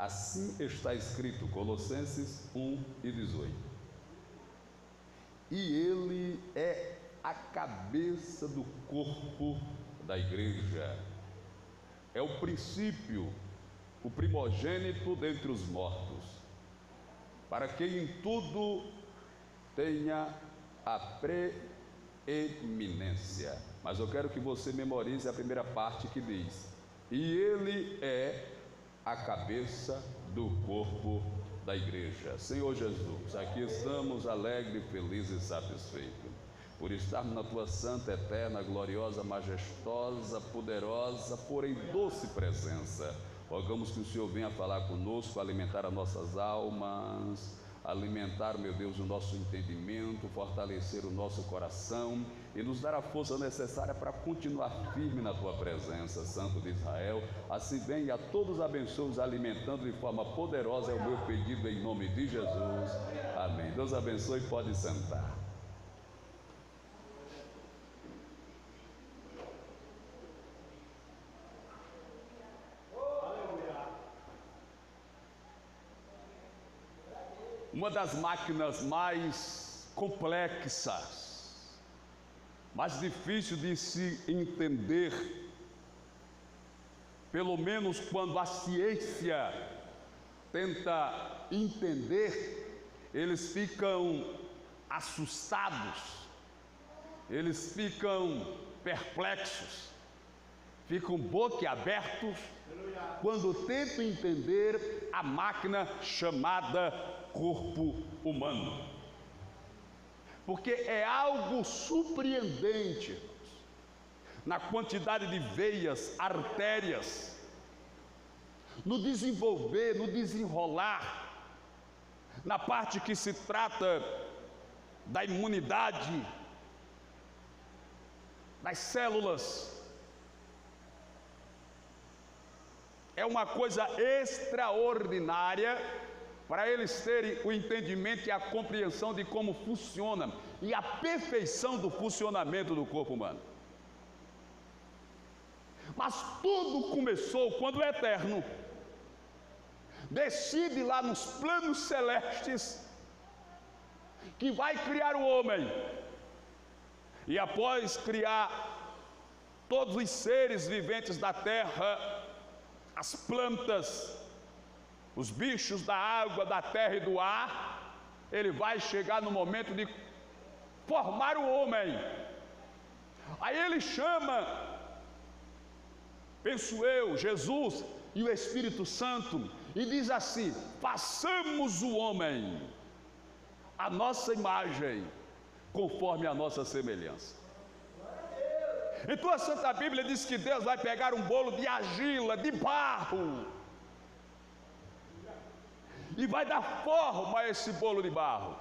Assim está escrito, Colossenses 1:18. E ele é a cabeça do corpo da igreja. É o princípio, o primogênito dentre os mortos, para que em tudo tenha a preeminência. Mas eu quero que você memorize a primeira parte que diz: e ele é a cabeça do corpo da igreja. Senhor Jesus, aqui estamos alegres, felizes e satisfeitos por estarmos na tua santa, eterna, gloriosa, majestosa, poderosa, porém doce presença. Rogamos que o Senhor venha falar conosco, alimentar as nossas almas, alimentar, meu Deus, o nosso entendimento, fortalecer o nosso coração e nos dar a força necessária para continuar firme na tua presença, Santo de Israel. Assim vem a todos abençoe, alimentando de forma poderosa, é o meu pedido em nome de Jesus. Amém. Deus abençoe, pode sentar. Uma das máquinas mais complexas, mais difícil de se entender, pelo menos quando a ciência tenta entender, eles ficam assustados, eles ficam perplexos, ficam boquiabertos quando tentam entender a máquina chamada corpo humano, porque é algo surpreendente na quantidade de veias, artérias, no desenvolver, no desenrolar, na parte que se trata da imunidade, das células. É uma coisa extraordinária para eles terem o entendimento e a compreensão de como funciona e a perfeição do funcionamento do corpo humano. Mas tudo começou quando o Eterno decide lá nos planos celestes que vai criar o homem, e após criar todos os seres viventes da terra, as plantas, os bichos da água, da terra e do ar, ele vai chegar no momento de formar o homem. Aí ele chama, penso eu, Jesus e o Espírito Santo, e diz assim: façamos o homem a nossa imagem, conforme a nossa semelhança. Então a Santa Bíblia diz que Deus vai pegar um bolo de argila, de barro, e vai dar forma a esse bolo de barro.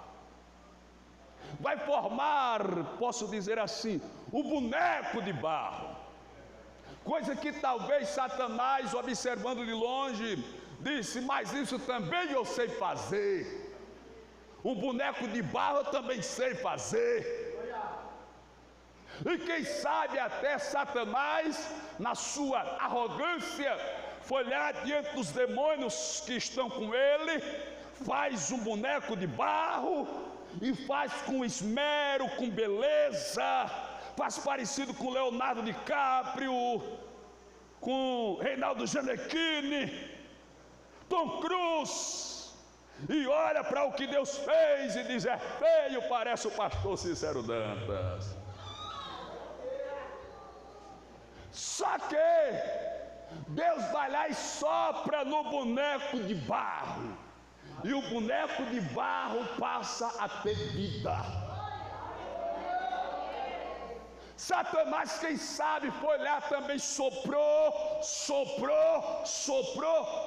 Vai formar, posso dizer assim, o boneco de barro. Coisa que talvez Satanás, observando de longe, disse: mas isso também eu sei fazer. Um boneco de barro eu também sei fazer. E quem sabe até Satanás, na sua arrogância, foi lá diante dos demônios que estão com ele, faz um boneco de barro e faz com esmero, com beleza, faz parecido com Leonardo DiCaprio, com Reinaldo Gianecchini, Tom Cruise, e olha para o que Deus fez e diz: é feio, parece o pastor Cícero Dantas. Só que Deus vai lá e sopra no boneco de barro, e o boneco de barro passa a ter vida. Satanás, quem sabe, foi lá também, soprou,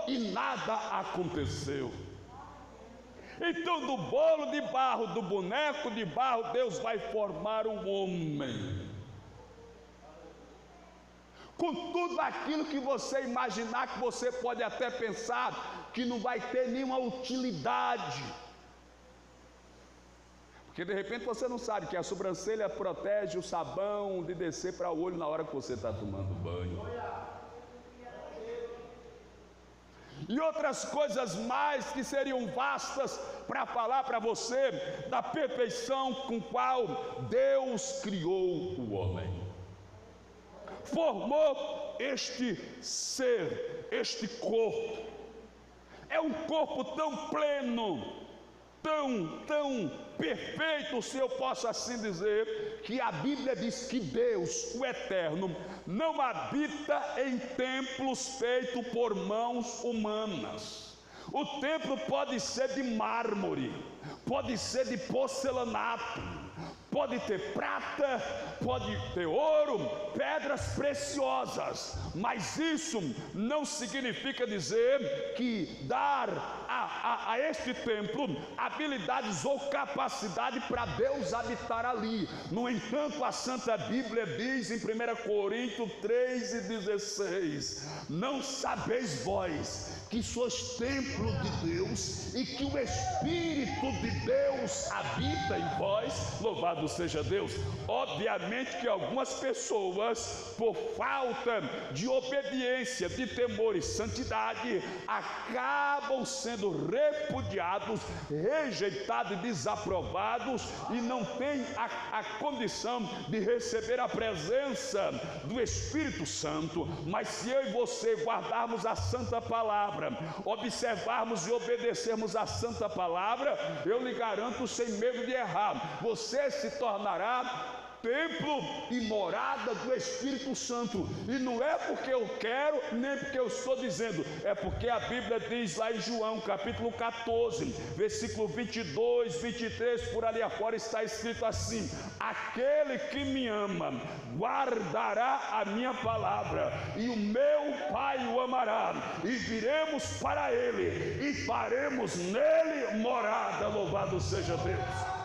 e nada aconteceu. Então do bolo de barro, do boneco de barro, Deus vai formar um homem, com tudo aquilo que você imaginar, que você pode até pensar que não vai ter nenhuma utilidade, porque de repente você não sabe que a sobrancelha protege o sabão de descer para o olho na hora que você está tomando banho. e outras coisas mais que seriam vastas para falar para você da perfeição com qual Deus criou o homem. Formou este ser, este corpo. É um corpo tão pleno, tão perfeito, se eu posso assim dizer, que a Bíblia diz que Deus, o Eterno, não habita em templos feitos por mãos humanas. O templo pode ser de mármore, pode ser de porcelanato, pode ter prata, pode ter ouro, pedras preciosas, mas isso não significa dizer que dar a este templo habilidades ou capacidade para Deus habitar ali. No entanto, a Santa Bíblia diz em 1 Coríntios 3:16: não sabeis vós que sois templo de Deus e que o Espírito de Deus habita em vós? Louvado seja Deus. Obviamente que algumas pessoas, por falta de obediência, de temor e santidade, acabam sendo repudiados, rejeitados e desaprovados, e não têm a condição de receber a presença do Espírito Santo. Mas se eu e você guardarmos a Santa Palavra, observarmos e obedecermos a Santa Palavra, eu lhe garanto, sem medo de errar, você se tornará templo e morada do Espírito Santo. E não é porque eu quero, nem porque eu estou dizendo, é porque a Bíblia diz lá em João capítulo 14, versículo 22, 23, por ali afora está escrito assim: aquele que me ama guardará a minha palavra, e o meu Pai o amará, e viremos para ele e faremos nele morada. Louvado seja Deus.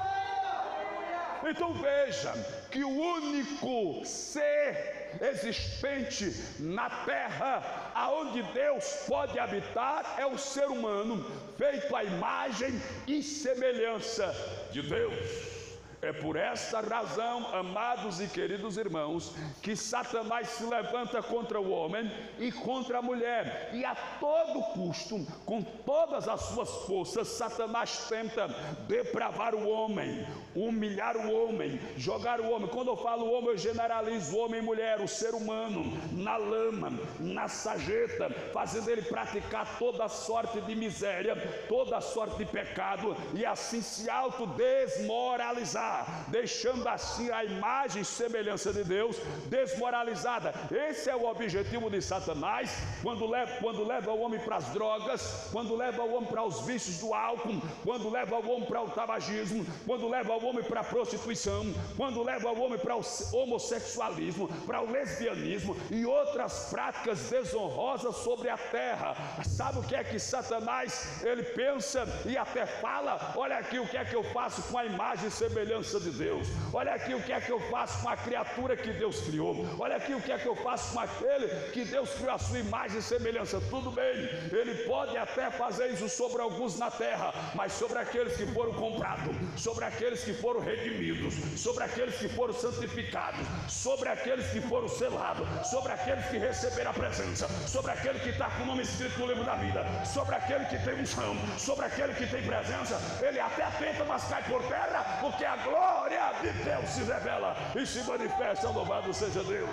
Então veja que o único ser existente na terra aonde Deus pode habitar é o ser humano, feito à imagem e semelhança de Deus. É por esta razão, amados e queridos irmãos, que Satanás se levanta contra o homem e contra a mulher, e a todo custo, com todas as suas forças, Satanás tenta depravar o homem, humilhar o homem, jogar o homem. Quando eu falo homem, eu generalizo o homem e mulher, o ser humano, na lama, na sarjeta, fazendo ele praticar toda sorte de miséria, toda sorte de pecado, e assim se autodesmoralizar, deixando assim a imagem e semelhança de Deus desmoralizada. Esse é o objetivo de Satanás quando leva o homem para as drogas, quando leva o homem para os vícios do álcool, quando leva o homem para o tabagismo, quando leva o homem para a prostituição, quando leva o homem para o homossexualismo, para o lesbianismo e outras práticas desonrosas sobre a terra. Sabe o que é que Satanás ele pensa e até fala? Olha aqui o que é que eu faço com a imagem e semelhança de Deus. Olha aqui o que é que eu faço com a criatura que Deus criou. Olha aqui o que é que eu faço com aquele que Deus criou a sua imagem e semelhança. Tudo bem, ele pode até fazer isso sobre alguns na terra, mas sobre aqueles que foram comprados, sobre aqueles que foram redimidos, sobre aqueles que foram santificados, sobre aqueles que foram selados, sobre aqueles que receberam a presença, sobre aquele que está com o nome escrito no livro da vida, sobre aquele que tem unção, sobre aquele que tem presença, ele até tenta, mas cai por terra, porque a glória de Deus se revela e se manifesta. Louvado seja Deus.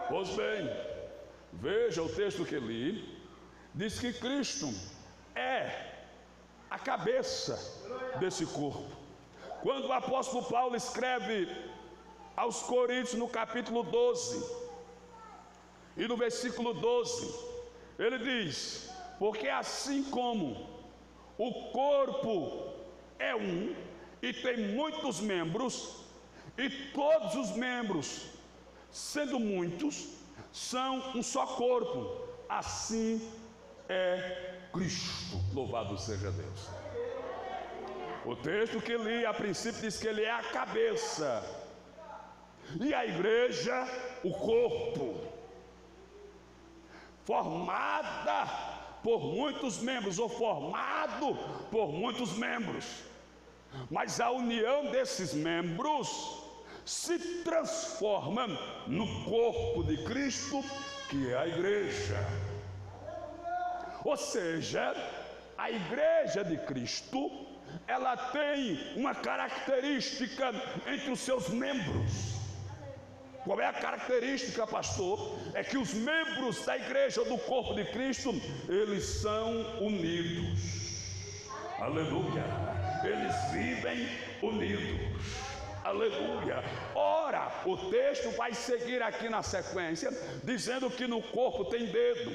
Pois bem, veja o texto que li, diz que Cristo é a cabeça desse corpo. Quando o apóstolo Paulo escreve aos Coríntios no capítulo 12 e no versículo 12, ele diz: porque assim como o corpo é um e tem muitos membros, e todos os membros, sendo muitos, são um só corpo, assim é Cristo. Louvado seja Deus. O texto que li a princípio diz que ele é a cabeça, e a igreja o corpo, formada por muitos membros, ou formado por muitos membros, mas a união desses membros se transforma no corpo de Cristo, que é a igreja. Ou seja, a igreja de Cristo, ela tem uma característica entre os seus membros. Qual é a característica, pastor? É que os membros da igreja do corpo de Cristo, eles são unidos. Aleluia. Eles vivem unidos. Aleluia. Ora, o texto vai seguir aqui na sequência, dizendo que no corpo tem dedo,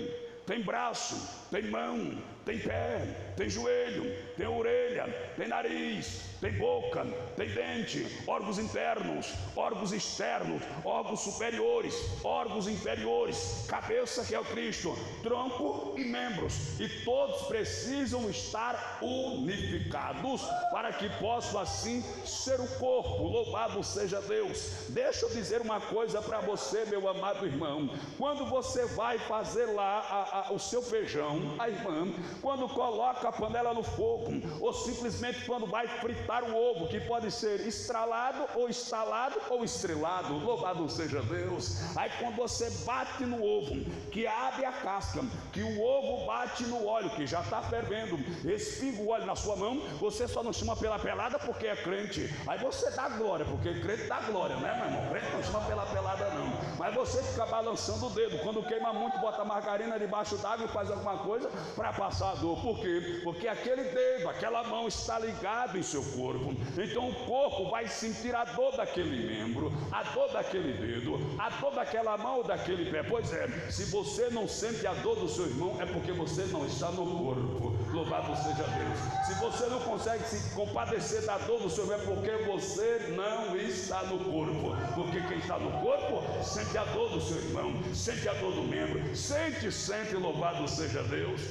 tem braço, tem mão, tem pé, tem joelho, tem orelha, tem nariz, tem boca, tem dente, órgãos internos, órgãos externos, órgãos superiores, órgãos inferiores, cabeça que é o Cristo, tronco e membros, e todos precisam estar unificados para que possam assim ser o corpo. Louvado seja Deus. Deixa eu dizer uma coisa para você, meu amado irmão. Quando você vai fazer lá o seu feijão, a irmã, quando coloca a panela no fogo, ou simplesmente quando vai fritar o ovo, que pode ser estralado ou estalado ou estrelado, louvado seja Deus. Aí quando você bate no ovo, que abre a casca, que o ovo bate no óleo, que já está fervendo, espinga o óleo na sua mão, você só não chama pela pelada porque é crente. Aí você dá glória, porque crente dá glória, né, meu irmão? Crente não chama pela pelada não. Mas você fica balançando o dedo, quando queima muito, bota margarina debaixo d'água e faz alguma coisa para passar a dor. Por quê? Porque aquele dedo, aquela mão está ligado em seu corpo. Então o corpo vai sentir a dor daquele membro, a dor daquele dedo, a dor daquela mão ou daquele pé. Pois é, se você não sente a dor do seu irmão, é porque você não está no corpo. Louvado seja Deus. Se você não consegue se compadecer da dor do seu irmão, é porque você não está no corpo. Porque quem está no corpo sente a dor do seu irmão, sente a dor do membro, sente, louvado seja Deus.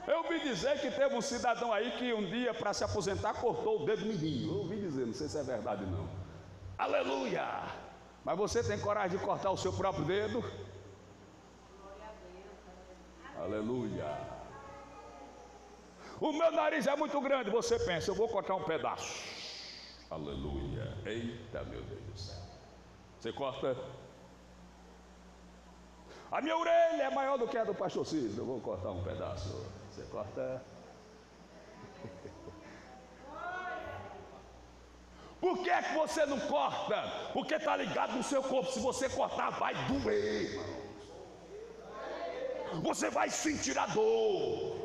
Eu ouvi dizer que teve um cidadão aí que um dia, para se aposentar, cortou o dedo mindinho. Eu ouvi dizer, não sei se é verdade não. Aleluia! Mas você tem coragem de cortar o seu próprio dedo? Aleluia! O meu nariz é muito grande, você pensa, eu vou cortar um pedaço. Aleluia! Eita, meu Deus do céu! Você corta? A minha orelha é maior do que a do pastor Cícero, eu vou cortar um pedaço. Você corta? Por que é que você não corta? Porque está ligado no seu corpo. Se você cortar, vai doer, irmão. Você vai sentir a dor.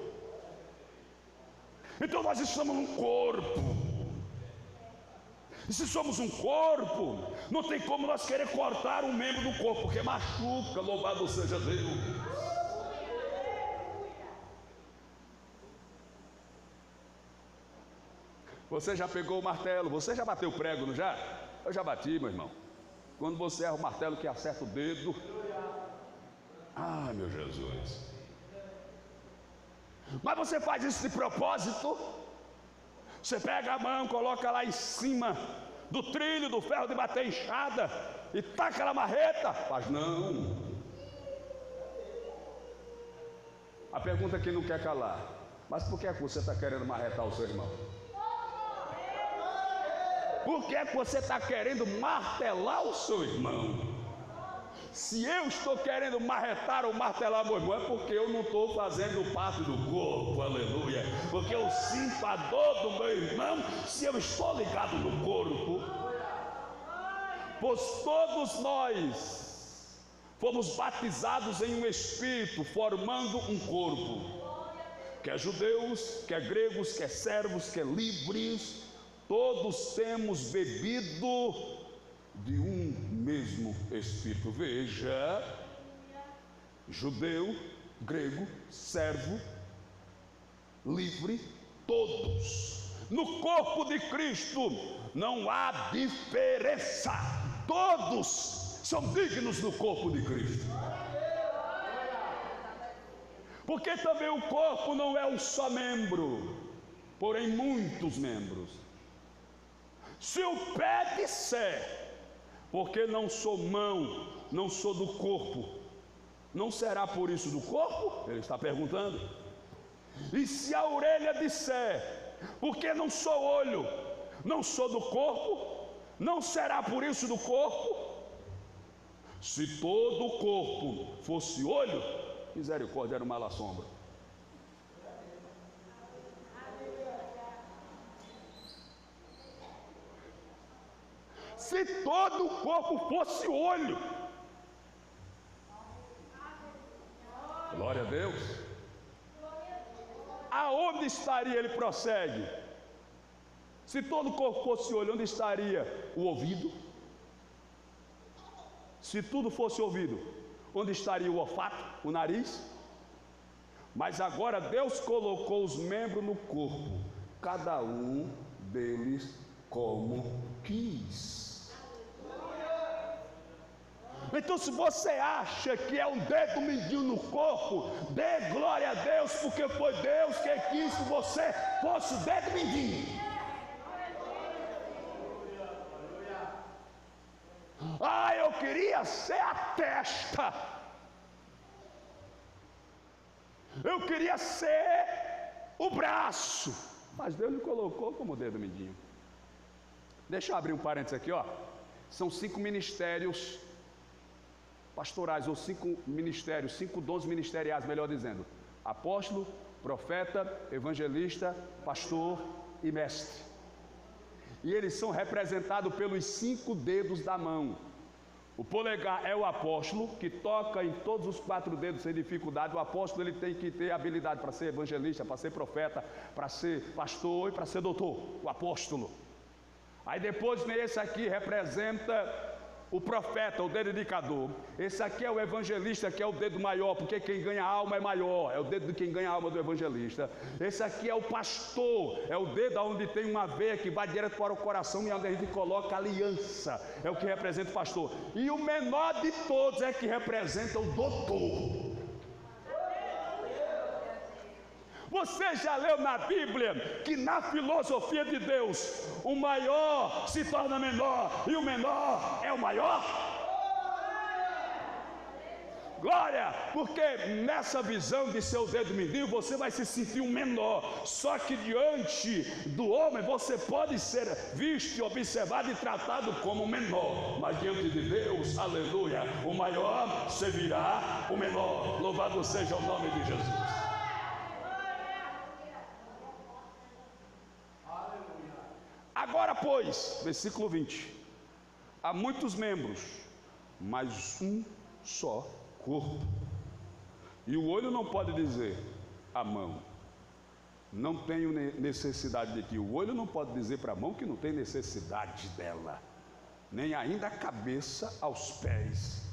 Então nós estamos num corpo. E se somos um corpo, não tem como nós querer cortar um membro do corpo, porque machuca, louvado seja Deus. Você já pegou o martelo? Você já bateu o prego, não já? Eu já bati, meu irmão. Quando você erra o martelo que acerta o dedo. Ai, meu Jesus. Mas você faz isso de propósito? Você pega a mão, coloca lá em cima do trilho, do ferro de bater enxada e taca aquela marreta? Faz não. A pergunta que não quer calar. Mas por que é que você está querendo marretar o seu irmão? Por que é que você está querendo martelar o seu irmão? Se eu estou querendo marretar ou martelar meu irmão, é porque eu não estou fazendo parte do corpo, aleluia. Porque eu sinto a dor do meu irmão se eu estou ligado no corpo. Pois todos nós fomos batizados em um espírito, formando um corpo. Quer judeus, quer gregos, quer servos, quer livres. Todos temos bebido de um mesmo Espírito. Veja, judeu, grego, servo, livre, todos. No corpo de Cristo não há diferença. Todos são dignos do corpo de Cristo. Porque também o corpo não é um só membro, porém muitos membros. Se o pé disser, porque não sou mão, não sou do corpo, não será por isso do corpo? Ele está perguntando. E se a orelha disser, porque não sou olho, não sou do corpo, não será por isso do corpo? Se todo o corpo fosse olho, misericórdia, era uma mala sombra. Se todo o corpo fosse olho, glória a Deus, aonde estaria, ele prossegue, se todo o corpo fosse olho, onde estaria o ouvido? Se tudo fosse ouvido, onde estaria o olfato, o nariz? Mas agora Deus colocou os membros no corpo, cada um deles como quis. Então, se você acha que é um dedo mindinho no corpo, dê glória a Deus, porque foi Deus que quis que você fosse o dedo mindinho. Ah, eu queria ser a testa, eu queria ser o braço, mas Deus me colocou como dedo mindinho. Deixa eu abrir um parênteses aqui, ó. São 5 ministérios pastorais, ou 5 ministérios, 5 dons ministeriais, melhor dizendo: apóstolo, profeta, evangelista, pastor e mestre. E eles são representados pelos 5 dedos da mão. O polegar é o apóstolo, que toca em todos os 4 dedos sem dificuldade. O apóstolo, ele tem que ter habilidade para ser evangelista, para ser profeta, para ser pastor e para ser doutor, o apóstolo. Aí depois vem esse aqui, representa o profeta, o dedo indicador. Esse aqui é o evangelista, que é o dedo maior, porque quem ganha alma é maior, é o dedo de quem ganha alma do evangelista. Esse aqui é o pastor, é o dedo onde tem uma veia que vai direto para o coração e onde a gente coloca aliança, é o que representa o pastor. E o menor de todos é que representa o doutor. Você já leu na Bíblia que na filosofia de Deus o maior se torna menor e o menor é o maior? Glória! Porque nessa visão de seu dedo mindinho você vai se sentir um menor. Só que diante do homem você pode ser visto, observado e tratado como menor. Mas diante de Deus, aleluia, o maior servirá o menor. Louvado seja o nome de Jesus. Agora, pois, versículo 20: há muitos membros, mas um só corpo. E o olho não pode dizer à mão: não tenho necessidade de ti. O olho não pode dizer para a mão que não tem necessidade dela. Nem ainda a cabeça aos pés: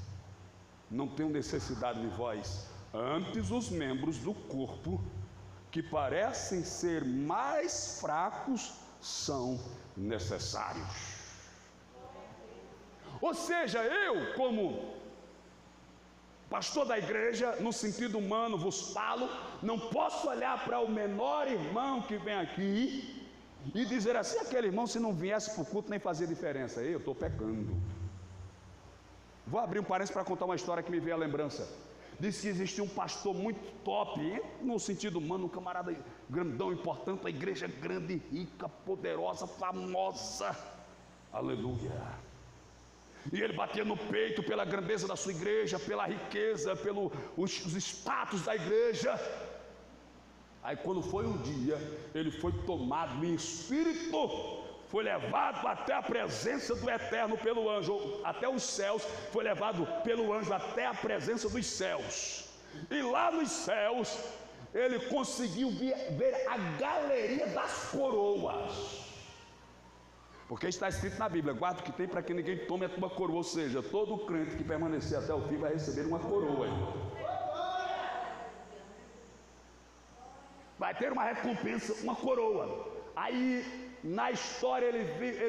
não tenho necessidade de vós. Antes, os membros do corpo, que parecem ser mais fracos, são necessários. Ou seja, eu, como pastor da igreja, no sentido humano vos falo, não posso olhar para o menor irmão que vem aqui e dizer assim: aquele irmão, se não viesse para o culto, nem fazia diferença. Eu estou pecando. Vou abrir um parênteses para contar uma história que me veio à lembrança. Diz que existia um pastor muito top, no sentido humano, um camarada grandão, importante, a igreja grande, rica, poderosa, famosa, aleluia. E ele batia no peito pela grandeza da sua igreja, pela riqueza, pelos status da igreja. Aí quando foi um dia, ele foi tomado em espírito, foi levado até a presença do Eterno pelo anjo, até os céus, foi levado pelo anjo até a presença dos céus. E lá nos céus, ele conseguiu ver a galeria das coroas. Porque está escrito na Bíblia: guarda o que tem para que ninguém tome a tua coroa. Ou seja, todo crente que permanecer até o fim vai receber uma coroa. Vai ter uma recompensa, uma coroa. Aí na história ele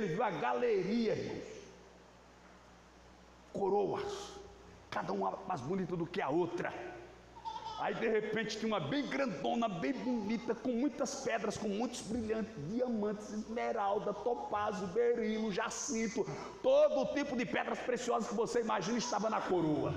viu a galeria, irmãos, coroas, cada uma mais bonita do que a outra. Aí de repente tinha uma bem grandona, bem bonita, com muitas pedras, com muitos brilhantes, diamantes, esmeralda, topázio, berilo, jacinto, todo tipo de pedras preciosas que você imagina estava na coroa.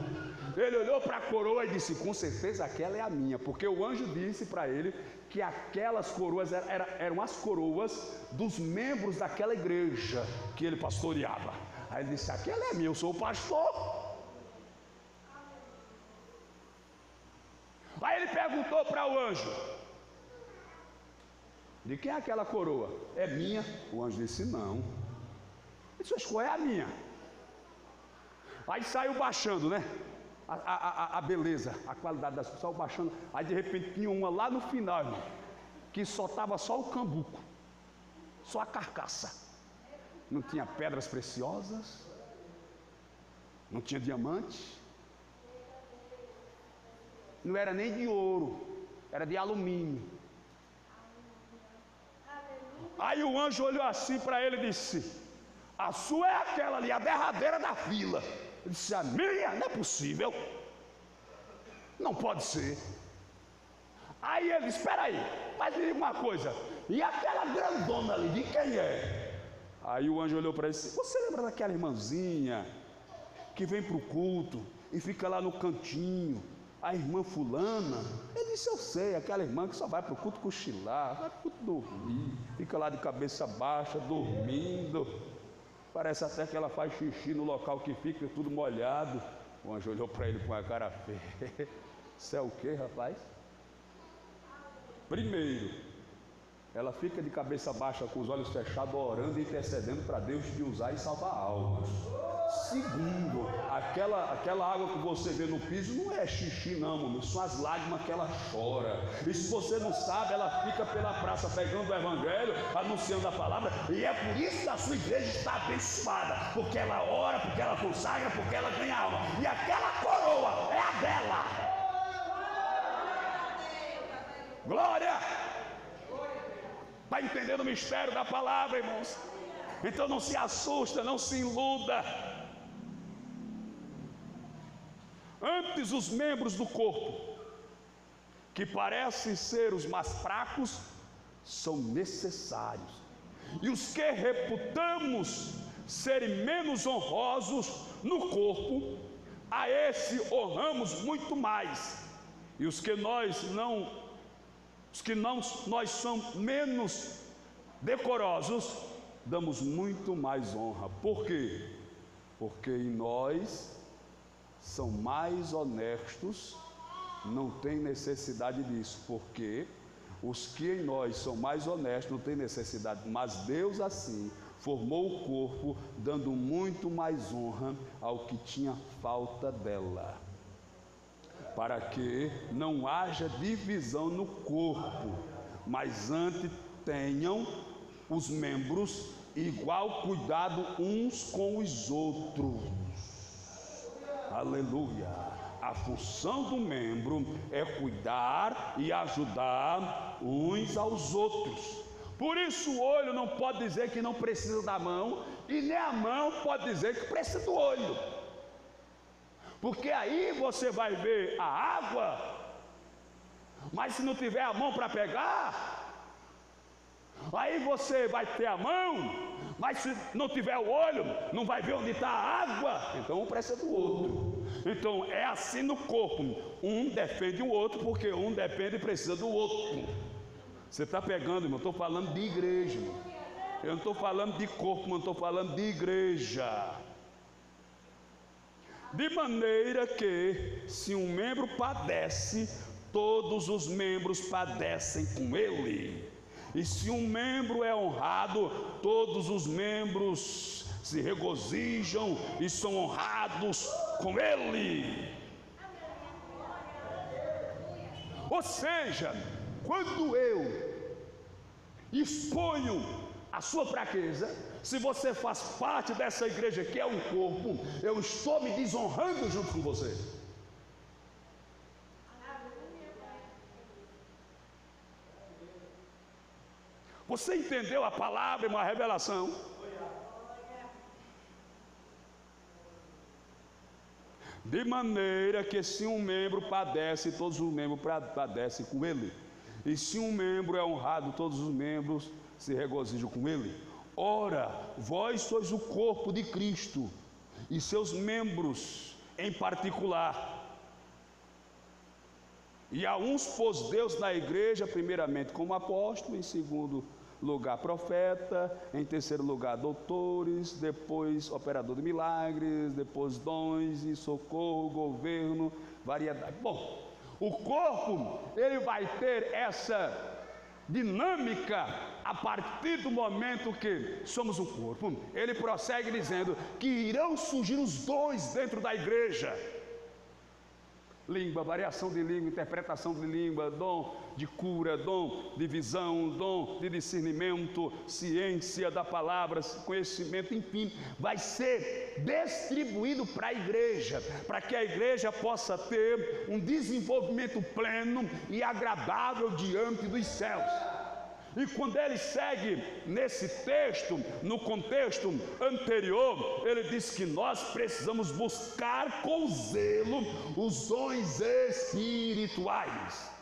Ele olhou para a coroa e disse: com certeza aquela é a minha, porque o anjo disse para ele que aquelas coroas eram as coroas dos membros daquela igreja que ele pastoreava. Aí ele disse: aquela é minha, eu sou o pastor. chegou para o anjo: de quem é aquela coroa? É minha. O anjo disse: não. Ele disse: escolha a minha. Aí saiu baixando, né? A beleza, a qualidade das coisas, saiu baixando. Aí de repente tinha uma lá no final, irmão, que só estava só o cambuco, só a carcaça. Não tinha pedras preciosas, não tinha diamante, não era nem de ouro, era de alumínio. Aí o anjo olhou assim para ele e disse: a sua é aquela ali, a derradeira da fila. Ele disse: a minha? Não é possível, não pode ser. Aí ele disse: espera aí, mas me diga uma coisa, e aquela grandona ali, de quem é? Aí o anjo olhou para ele e disse: você lembra daquela irmãzinha que vem para o culto e fica lá no cantinho, a irmã fulana? Ele disse: eu sei, aquela irmã que só vai para o culto cochilar, vai para o culto dormir, fica lá de cabeça baixa, dormindo, parece até que ela faz xixi no local que fica tudo molhado. O anjo olhou para ele com a cara feia: isso é o que, rapaz? Primeiro, ela fica de cabeça baixa, com os olhos fechados, orando e intercedendo para Deus te usar e salvar almas. Segundo, aquela água que você vê no piso não é xixi não, meu, são as lágrimas que ela chora. E se você não sabe, ela fica pela praça pregando o evangelho, anunciando a palavra. E é por isso que a sua igreja está abençoada, porque ela ora, porque ela consagra, porque ela ganha alma. E aquela coroa é a dela. Glória! Está entendendo o mistério da palavra, irmãos? Então não se assusta, não se iluda. Antes, os membros do corpo, que parecem ser os mais fracos, são necessários, e os que reputamos serem menos honrosos no corpo, a esse honramos muito mais, e os que nós são menos decorosos, damos muito mais honra. Por quê? Porque em nós são mais honestos, não tem necessidade disso, porque os que em nós são mais honestos não tem necessidade, mas Deus assim formou o corpo, dando muito mais honra ao que tinha falta dela, para que não haja divisão no corpo, mas antes tenham os membros igual cuidado uns com os outros. Aleluia! A função do membro é cuidar e ajudar uns aos outros. Por isso o olho não pode dizer que não precisa da mão, e nem a mão pode dizer que precisa do olho. Porque aí você vai ver a água, mas se não tiver a mão para pegar, aí você vai ter a mão, mas se não tiver o olho, não vai ver onde está a água. Então um precisa do outro. Então é assim no corpo, um defende o outro, porque um depende e precisa do outro. Você está pegando, irmão? Eu estou falando de igreja, irmão. Eu não estou falando de corpo, mas estou falando de igreja. De maneira que, se um membro padece, todos os membros padecem com ele. E se um membro é honrado, todos os membros se regozijam e são honrados com ele. Ou seja, quando eu exponho a sua fraqueza, se você faz parte dessa igreja que é um corpo, eu estou me desonrando junto com você. Você entendeu a palavra, uma revelação? De maneira que se um membro padece, todos os membros padecem com ele. E se um membro é honrado, todos os membros se regozijam com ele. Ora, vós sois o corpo de Cristo, e seus membros em particular. E a uns pôs Deus na igreja, primeiramente como apóstolo, em segundo lugar profeta, em terceiro lugar doutores, depois operador de milagres, depois dons e socorro, governo, variedade. Bom, O corpo, ele vai ter essa dinâmica a partir do momento que somos um corpo. Ele prossegue dizendo que irão surgir os dons dentro da igreja: língua, variação de língua, interpretação de língua, dom de cura, dom de visão, dom de discernimento, ciência da palavra, conhecimento, enfim, vai ser distribuído para a igreja, para que a igreja possa ter um desenvolvimento pleno e agradável diante dos céus. E quando ele segue nesse texto, no contexto anterior, ele diz que nós precisamos buscar com zelo os dons espirituais.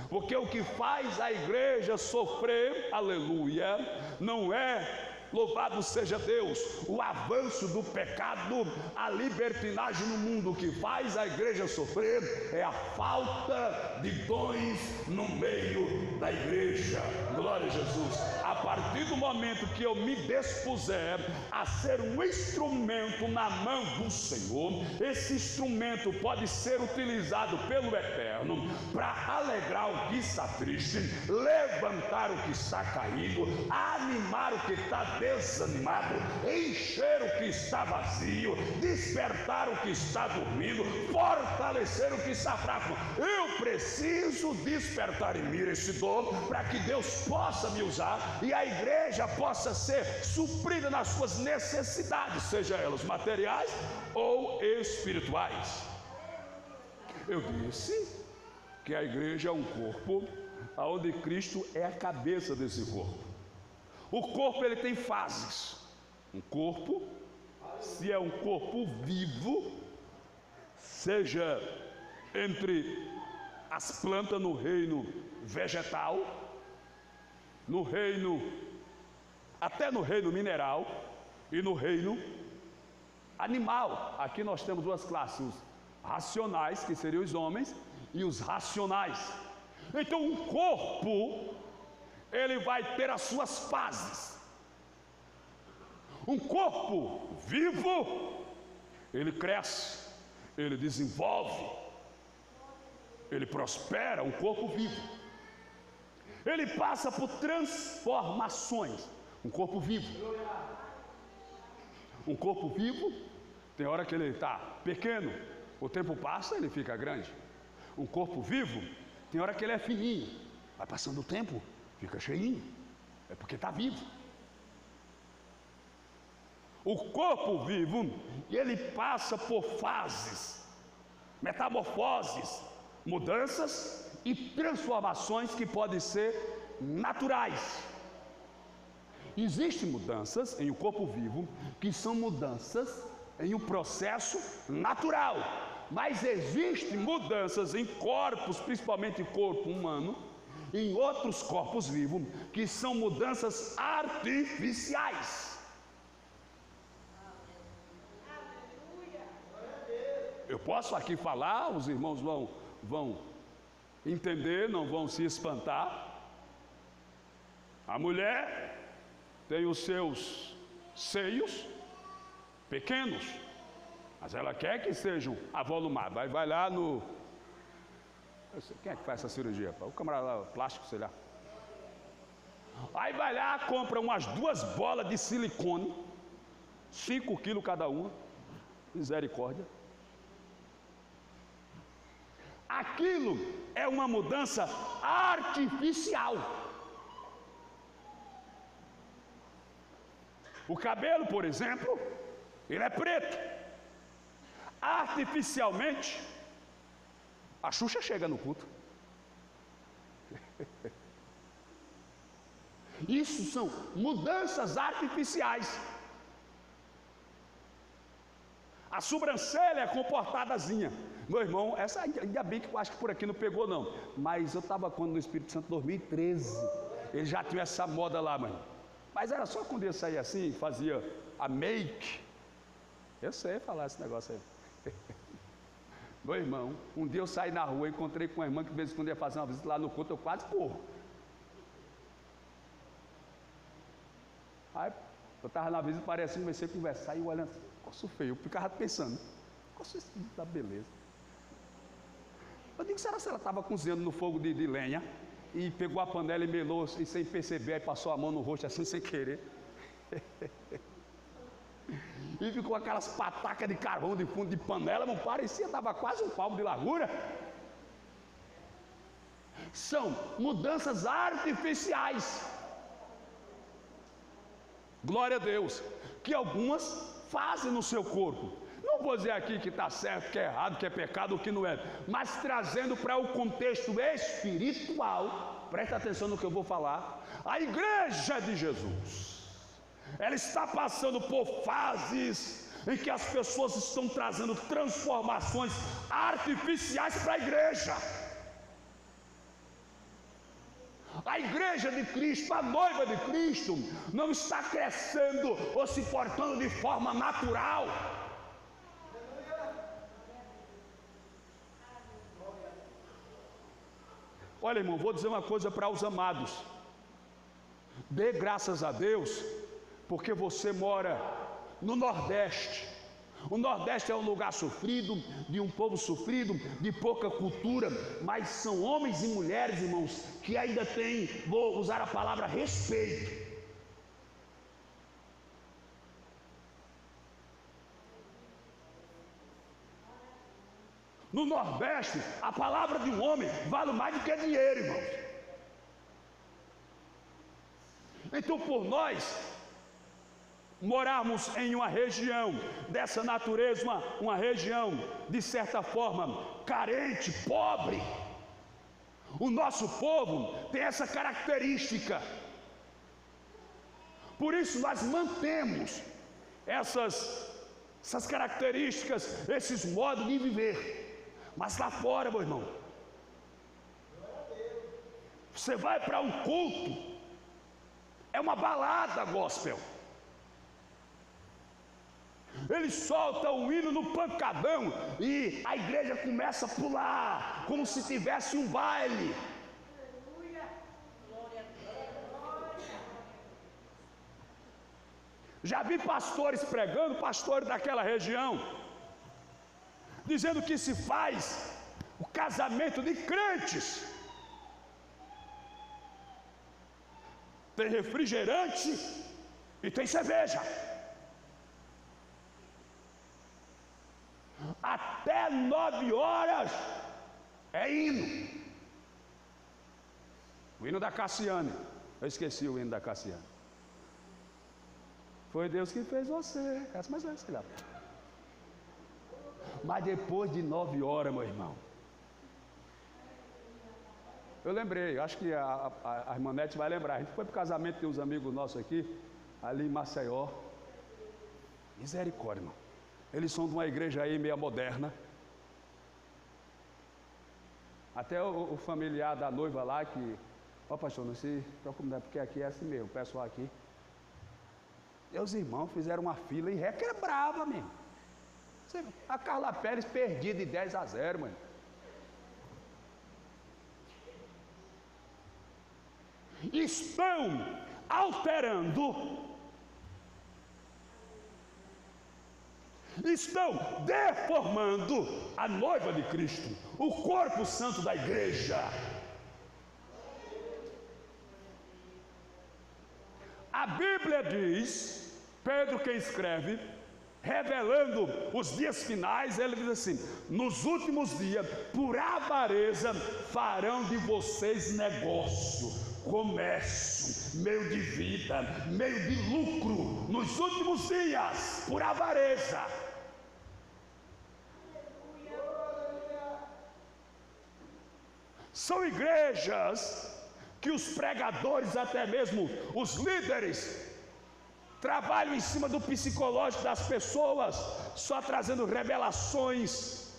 Porque o que faz a igreja sofrer, aleluia, não é, louvado seja Deus, o avanço do pecado, a libertinagem no mundo. O que faz a igreja sofrer é a falta de dons no meio da igreja. Glória a Jesus. A partir do momento que eu me dispuser a ser um instrumento na mão do Senhor, esse instrumento pode ser utilizado pelo Eterno para alegrar o que está triste, levantar o que está caído, animar o que está desanimado, encher o que está vazio, despertar o que está dormindo, fortalecer o que está fraco. Eu preciso despertar em mim esse dom para que Deus possa me usar e a igreja possa ser suprida nas suas necessidades, seja elas materiais ou espirituais. Eu disse que a igreja é um corpo onde Cristo é a cabeça desse corpo. O corpo, ele tem fases. Um corpo, se é um corpo vivo, seja entre as plantas no reino vegetal, no reino, até no reino mineral e no reino animal. Aqui nós temos duas classes: os racionais, que seriam os homens, e os racionais. Então um corpo, ele vai ter as suas fases. Um corpo vivo, ele cresce, ele desenvolve, ele prospera. Um corpo vivo, ele passa por transformações. Um corpo vivo. Um corpo vivo, tem hora que ele está pequeno, o tempo passa, ele fica grande. Um corpo vivo, tem hora que ele é fininho, vai passando o tempo, fica cheinho, é porque está vivo. O corpo vivo, ele passa por fases, metamorfoses, mudanças e transformações que podem ser naturais. Existem mudanças em um corpo vivo que são mudanças em um processo natural, mas existem mudanças em corpos, principalmente corpo humano, em outros corpos vivos, que são mudanças artificiais. Eu posso aqui falar, os irmãos vão entender, não vão se espantar. A mulher tem os seus seios pequenos, mas ela quer que sejam avolumados. Aí vai lá no... Quem é que faz essa cirurgia? O camarada lá, plástico, sei lá. Aí vai lá, compra umas 2 bolas de silicone, 5 quilos cada uma. Misericórdia. Aquilo é uma mudança artificial. O cabelo, por exemplo, ele é preto. Artificialmente, a Xuxa chega no culto. Isso são mudanças artificiais. A sobrancelha é comportadazinha. Meu irmão, essa ainda bem que eu acho que por aqui não pegou não. Mas eu estava quando no Espírito Santo 2013. Ele já tinha essa moda lá, mãe. Mas era só quando eu saía assim, fazia a make. Eu sei falar esse negócio aí. Meu irmão, um dia eu saí na rua, encontrei com uma irmã que de vez em quando ia fazer uma visita lá no culto, eu quase corro. Aí eu estava na visita, parecia, comecei a conversar e eu olhando, negócio feio, eu ficava pensando, negócio da beleza. Eu digo, será que ela estava cozinhando no fogo de lenha e pegou a panela e melou e sem perceber, aí passou a mão no rosto assim sem querer? E ficou aquelas patacas de carvão de fundo de panela, não parecia, dava quase um palmo de largura. São mudanças artificiais, glória a Deus, que algumas fazem no seu corpo. Não vou dizer aqui que está certo, que é errado, que é pecado, que não é, mas trazendo para o contexto espiritual, presta atenção no que eu vou falar. A igreja de Jesus, ela está passando por fases em que as pessoas estão trazendo transformações artificiais para a igreja. A igreja de Cristo, a noiva de Cristo, não está crescendo ou se portando de forma natural. Olha, irmão, vou dizer uma coisa para os amados. Dê graças a Deus, porque você mora no Nordeste. O Nordeste é um lugar sofrido, de um povo sofrido, de pouca cultura, mas são homens e mulheres, irmãos, que ainda têm, vou usar a palavra respeito. No Nordeste, a palavra de um homem vale mais do que dinheiro, irmãos. Então, por nós morarmos em uma região dessa natureza, uma região de certa forma carente, pobre, o nosso povo tem essa característica. Por isso nós mantemos essas características, esses modos de viver. Mas lá fora, meu irmão, você vai para um culto, é uma balada gospel. Eles soltam o hino no pancadão e a igreja começa a pular, como se tivesse um baile. Já vi pastores pregando, pastores daquela região, dizendo que se faz o casamento de crentes. Tem refrigerante e tem cerveja. Até 9 horas é hino. O hino da Cassiane. Eu esqueci o hino da Cassiane. Foi Deus que fez você. Mas é, sei lá. Mas depois de 9 horas, meu irmão, eu lembrei, acho que a irmã Nete vai lembrar. A gente foi para o casamento de uns amigos nossos aqui, ali em Maceió. Misericórdia, irmão. Eles são de uma igreja aí meio moderna. Até o familiar da noiva lá que... Ó, pastor, não se preocupe, não, porque aqui é assim mesmo, o pessoal aqui. E os irmãos fizeram uma fila e requebrava mesmo. A Carla Pérez perdia de 10-0, mano. Estão alterando, estão deformando a noiva de Cristo, o corpo santo da igreja. A Bíblia diz, Pedro quem escreve, revelando os dias finais, ele diz assim: nos últimos dias, por avareza, farão de vocês negócio, comércio, meio de vida, meio de lucro, nos últimos dias, por avareza. São igrejas que os pregadores, até mesmo os líderes, trabalham em cima do psicológico das pessoas, só trazendo revelações,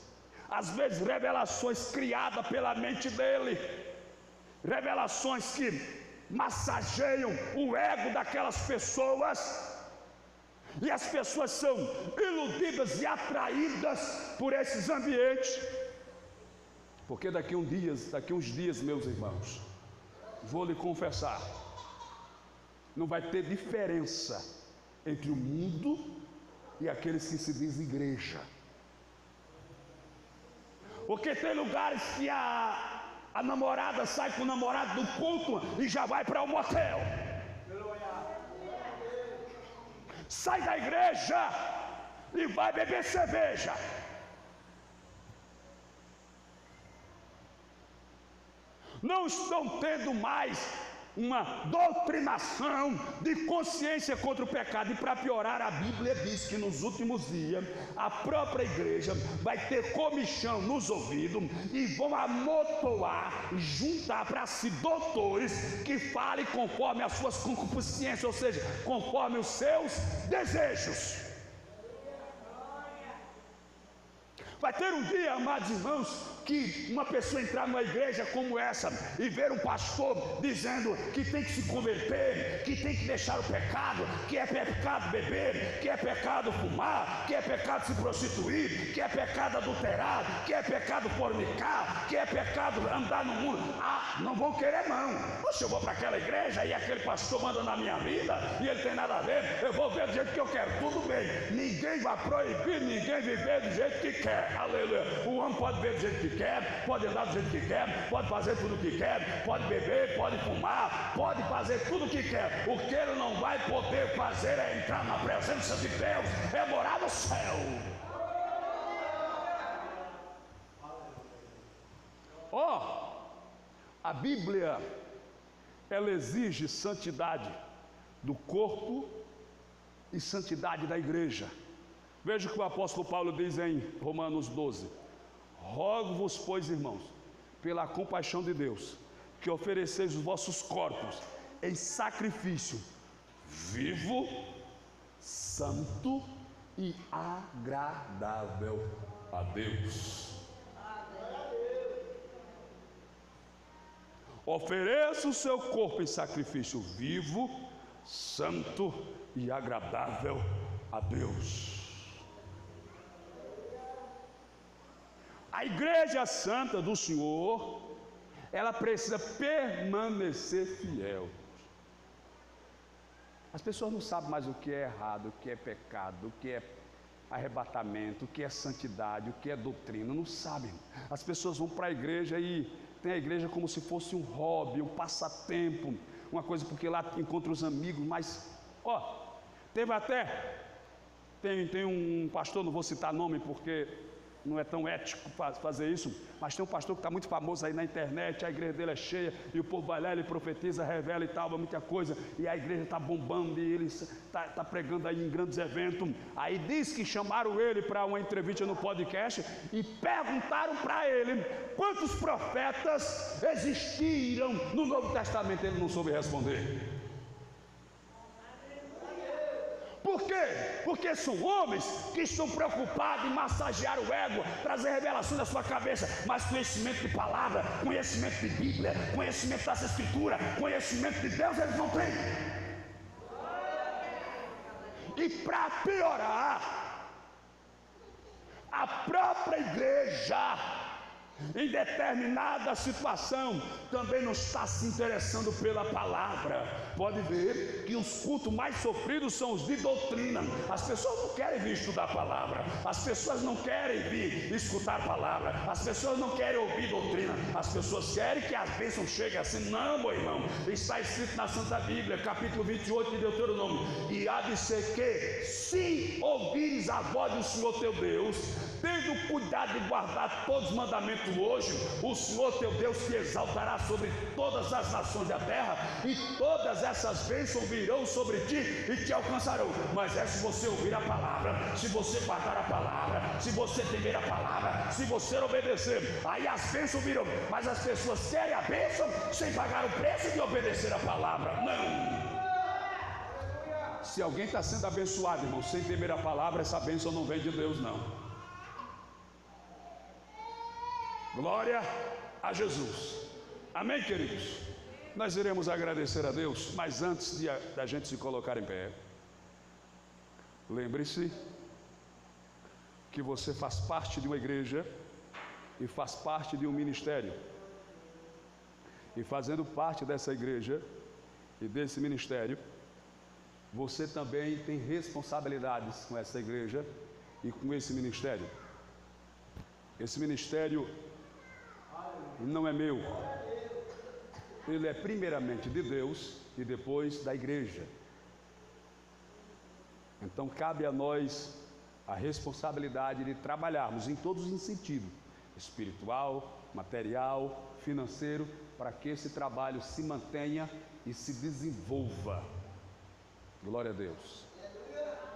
às vezes revelações criadas pela mente dele, revelações que massageiam o ego daquelas pessoas, e as pessoas são iludidas e atraídas por esses ambientes, porque daqui uns dias, meus irmãos, vou lhe confessar, não vai ter diferença entre o mundo e aqueles que se diz igreja. Porque tem lugares que a namorada sai com o namorado do culto e já vai para o motel. Sai da igreja e vai beber cerveja. Não estão tendo mais uma doutrinação de consciência contra o pecado. E para piorar, a Bíblia diz que nos últimos dias a própria igreja vai ter comichão nos ouvidos e vão amontoar, juntar para si doutores que falem conforme as suas concupiscências, ou seja, conforme os seus desejos. Vai ter um dia, amados irmãos, que uma pessoa entrar numa igreja como essa e ver um pastor dizendo que tem que se converter, que tem que deixar o pecado, que é pecado beber, que é pecado fumar, que é pecado se prostituir, que é pecado adulterar, que é pecado fornicar, que é pecado andar no mundo. Ah, não vão querer não. Poxa, eu vou para aquela igreja e aquele pastor manda na minha vida e ele tem nada a ver, eu vou ver do jeito que eu quero, tudo bem. Ninguém vai proibir ninguém viver do jeito que quer, aleluia. O homem pode ver do jeito que quer, pode andar do jeito que quer, pode fazer tudo o que quer, pode beber, pode fumar, pode fazer tudo o que quer. O que ele não vai poder fazer é entrar na presença de Deus, é morar no céu. A Bíblia, ela exige santidade do corpo e santidade da igreja. Veja o que o apóstolo Paulo diz em Romanos 12: rogo-vos, pois, irmãos, pela compaixão de Deus, que ofereceis os vossos corpos em sacrifício vivo, santo e agradável a Deus. Ofereça o seu corpo em sacrifício vivo, santo e agradável a Deus. A igreja santa do Senhor, ela precisa permanecer fiel. As pessoas não sabem mais o que é errado, o que é pecado, o que é arrebatamento, o que é santidade, o que é doutrina, não sabem. As pessoas vão para a igreja e tem a igreja como se fosse um hobby, um passatempo, uma coisa porque lá encontra os amigos, mas, teve até, tem um pastor, não vou citar nome porque não é tão ético fazer isso, mas tem um pastor que está muito famoso aí na internet, a igreja dele é cheia, e o povo vai lá, ele profetiza, revela e tal, muita coisa, e a igreja está bombando, e ele está pregando aí em grandes eventos. Aí diz que chamaram ele para uma entrevista no podcast, e perguntaram para ele quantos profetas existiram no Novo Testamento. Ele não soube responder. Por quê? Porque são homens que estão preocupados em massagear o ego, trazer revelação da sua cabeça, mas conhecimento de palavra, conhecimento de Bíblia, conhecimento das Escrituras, conhecimento de Deus eles não têm. E para piorar, a própria igreja, em determinada situação, também não está se interessando pela palavra. Pode ver que os cultos mais sofridos são os de doutrina. As pessoas não querem vir estudar a palavra, as pessoas não querem vir escutar a palavra, as pessoas não querem ouvir doutrina, as pessoas querem que as bênçãos cheguem assim. Não, meu irmão, está escrito na Santa Bíblia, capítulo 28 de Deuteronômio: e há de ser que, se ouvires a voz do Senhor teu Deus, tendo cuidado de guardar todos os mandamentos hoje, o Senhor teu Deus te exaltará sobre todas as nações da terra, e todas essas bênçãos virão sobre ti e te alcançarão. Mas é se você ouvir a palavra, se você guardar a palavra, se você temer a palavra, se você obedecer, aí as bênçãos virão. Mas as pessoas querem a bênção sem pagar o preço de obedecer a palavra. Não. Se alguém está sendo abençoado, irmão, sem temer a palavra, essa bênção não vem de Deus, não. Glória a Jesus. Amém, queridos? Nós iremos agradecer a Deus, mas antes da gente se colocar em pé, lembre-se que você faz parte de uma igreja e faz parte de um ministério. E fazendo parte dessa igreja e desse ministério, você também tem responsabilidades com essa igreja e com esse ministério. Esse ministério não é meu, ele é primeiramente de Deus e depois da igreja. Então cabe a nós a responsabilidade de trabalharmos em todos os sentidos, espiritual, material, financeiro, para que esse trabalho se mantenha e se desenvolva. Glória a Deus.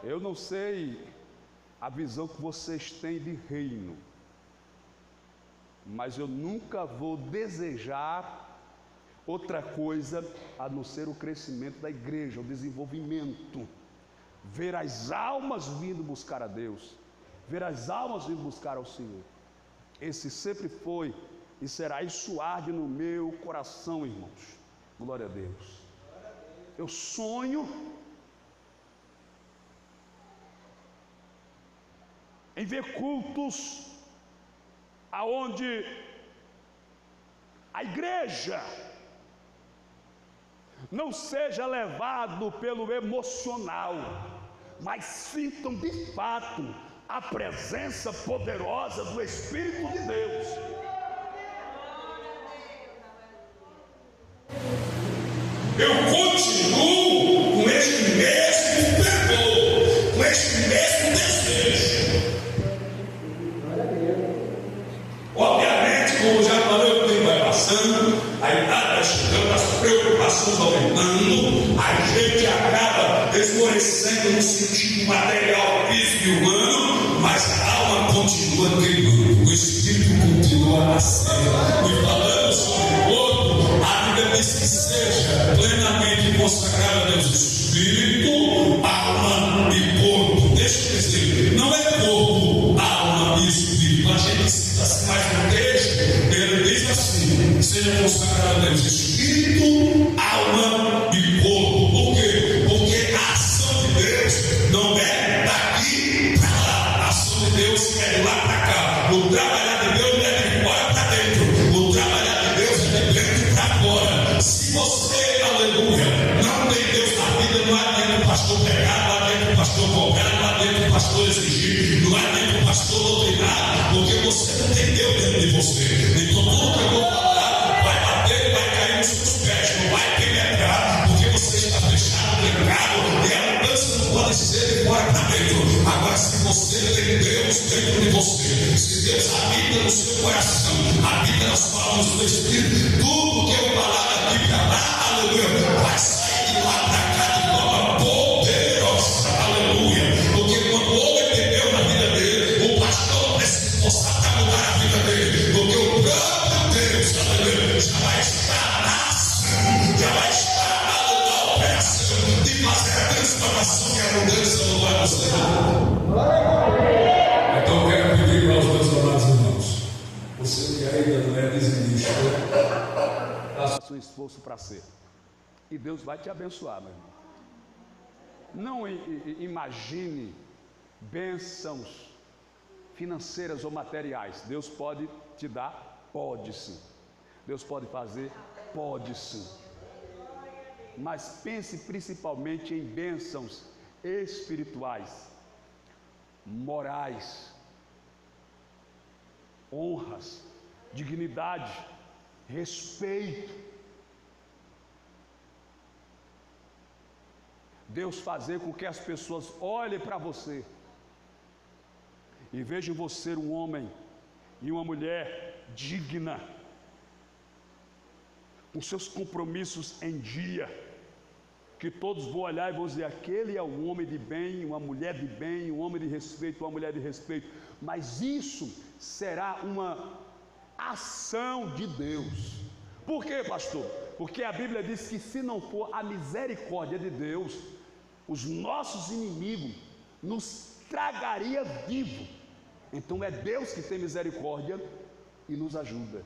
Eu não sei a visão que vocês têm de reino, mas eu nunca vou desejar outra coisa a não ser o crescimento da igreja, o desenvolvimento, ver as almas vindo buscar a Deus, ver as almas vindo buscar ao Senhor. Esse sempre foi e será, isso arde no meu coração, irmãos. Glória a Deus. Eu sonho em ver cultos aonde a igreja não seja levado pelo emocional, mas sintam de fato a presença poderosa do Espírito de Deus. Eu continuo com este mesmo fervor, com este mesmo desejo. Obviamente, como já falei, o tempo vai passando, a idade vai chegando, as preocupações aumentando, a gente acaba esmorecendo no sentido material, físico e humano, mas a alma continua queimando, o espírito continua a ser. E falando sobre o corpo, a Bíblia diz que seja plenamente consagrado a Deus, espírito, alma e corpo. Deixa eu dizer, não é corpo, alma e espírito. A gente cita assim mais no texto, ele diz assim: seja consagrado a Deus, espírito, alma e corpo. Por quê? Porque a ação de Deus não é daqui para lá, a ação de Deus é de lá para cá. O trabalhar de Deus não é de fora para dentro, o trabalhar de Deus é de dentro para fora. Se você, aleluia, não tem Deus na vida, não adianta o pastor pegar, não adianta o pastor cobrar, não adianta o pastor exigir, não adianta o pastor doutrinar, porque você não tem Deus dentro de você. Então tudo que eu vou falar vai bater, vai cair nos seus pés, não vai penetrar, porque você está fechado, trancado, e a mudança não pode ser de fora para dentro. Agora, se você tem Deus dentro de você, se Deus habita no seu coração, habita nas palavras do Espírito, tudo que eu falar daqui para lá, aleluia, vai sair de lá para cá de forma poderosa, aleluia. Porque quando houve Deus na vida dele, o pastor precisa se esforçar para mudar a vida dele, porque o próprio Deus, aleluia, já vai estar na ação, já vai estar na operação de fazer a transformação e a mudança no lar do Senhor. Então eu quero pedir para os meus amados irmãos, você que ainda não é dizimista, faça um esforço para ser, e Deus vai te abençoar, meu irmão. Não imagine bênçãos financeiras ou materiais. Deus pode te dar? Pode sim. Deus pode fazer? Pode sim. Mas pense principalmente em bênçãos espirituais, morais, honras, dignidade, respeito. Deus fazer com que as pessoas olhem para você e vejam você um homem e uma mulher digna, com seus compromissos em dia, que todos vão olhar e vão dizer: aquele é um homem de bem, uma mulher de bem, um homem de respeito, uma mulher de respeito. Mas isso será uma ação de Deus. Por quê, pastor? Porque a Bíblia diz que se não for a misericórdia de Deus, os nossos inimigos nos tragaria vivo. Então é Deus que tem misericórdia e nos ajuda.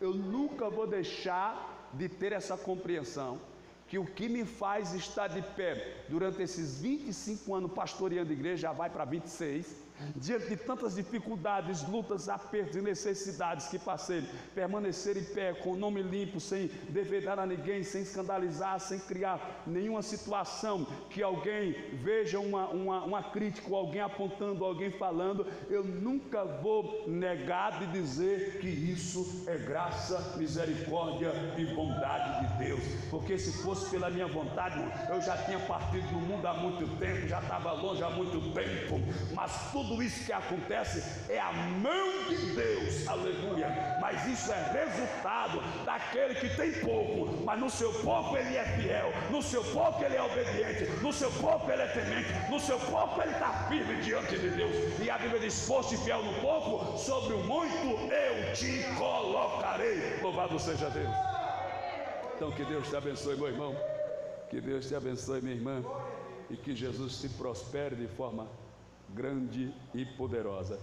Eu nunca vou deixar de ter essa compreensão, que o que me faz estar de pé durante esses 25 anos pastoreando igreja, já vai para 26, Diante de tantas dificuldades, lutas, apertos e necessidades que passei, permanecer em pé, com o nome limpo, sem devedar a ninguém, sem escandalizar, sem criar nenhuma situação que alguém veja uma crítica, ou alguém apontando, alguém falando. Eu nunca vou negar de dizer que isso é graça, misericórdia e bondade de Deus, porque se fosse pela minha vontade, eu já tinha partido do mundo há muito tempo, já estava longe há muito tempo. Mas tudo isso que acontece é a mão de Deus, aleluia. Mas isso é resultado daquele que tem pouco, mas no seu pouco ele é fiel, no seu pouco ele é obediente, no seu pouco ele é temente, no seu pouco ele está firme diante de Deus. E a Bíblia diz: foste fiel no pouco, sobre o muito eu te colocarei. Louvado seja Deus. Então que Deus te abençoe, meu irmão, que Deus te abençoe, minha irmã, e que Jesus te prospere de forma grande e poderosa.